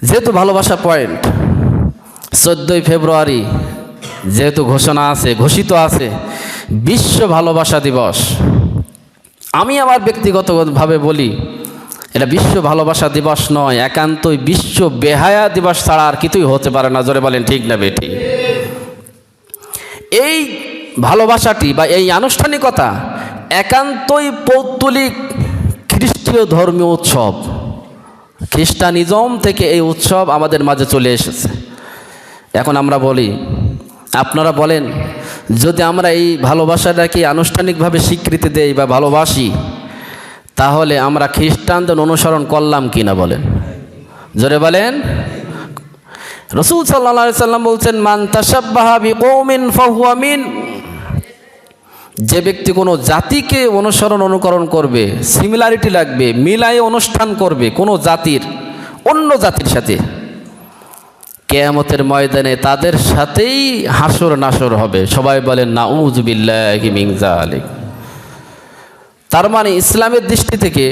যেহেতু ভালোবাসা পয়েন্ট, 14ই ফেব্রুয়ারি যেহেতু ঘোষণা আছে, ঘোষিত আছে বিশ্ব ভালোবাসা দিবস, আমি আমার ব্যক্তিগতভাবে বলি এটা বিশ্ব ভালোবাসা দিবস নয়, একান্তই বিশ্ব বেহায়া দিবস ছাড়া আর কিছুই হতে পারে না। জোরে বলেন ঠিক না বেঠি? এই ভালোবাসাটি বা এই আনুষ্ঠানিকতা একান্তই পৌত্তলিক খ্রিস্টীয় ধর্মীয় উৎসব। খ্রিস্টানিজম থেকে এই উৎসব আমাদের মাঝে চলে এসেছে। এখন আমরা বলি, আপনারা বলেন, যদি আমরা এই ভালোবাসাটাকে আনুষ্ঠানিকভাবে স্বীকৃতি দেই বা ভালোবাসি, তাহলে আমরা খ্রিস্টানদের অনুসরণ করলাম কি না বলেন? জোরে বলেন। রাসূল সাল্লাল্লাহু আলাইহি সাল্লাম বলছেন, মান তাশাব্বাহা বিকওমিন ফাহুয়া মিন। যে ব্যক্তি কোনো জাতিকে অনুকরণ করবে, সিমিলারিটি লাগবে, মিলাই অনুষ্ঠান করবে কোনো জাতির অন্য জাতির সাথে, কিয়ামতের ময়দানে তাদের সাথেই হাসর নাসর হবে। সবাই বলেন নাউযু বিল্লাহি মিন যালিক। তার মানে ইসলামের দৃষ্টি থেকে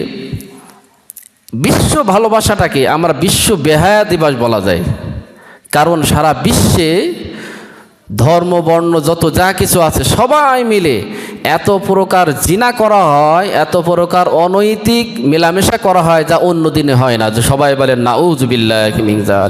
বিশ্ব ভালোবাসাটাকে আমরা বিশ্ব বেহায়া দিবস বলা যায়। কারণ সারা বিশ্বে ধর্ম বর্ণ যত যা কিছু আছে সবাই মিলে এত প্রকার জিনা করা হয়, এত প্রকার অনৈতিক মেলামেশা করা হয় যা অন্য দিনে হয় না। যে সবাই বলেন নাউযু বিল্লাহি মিন যালিক।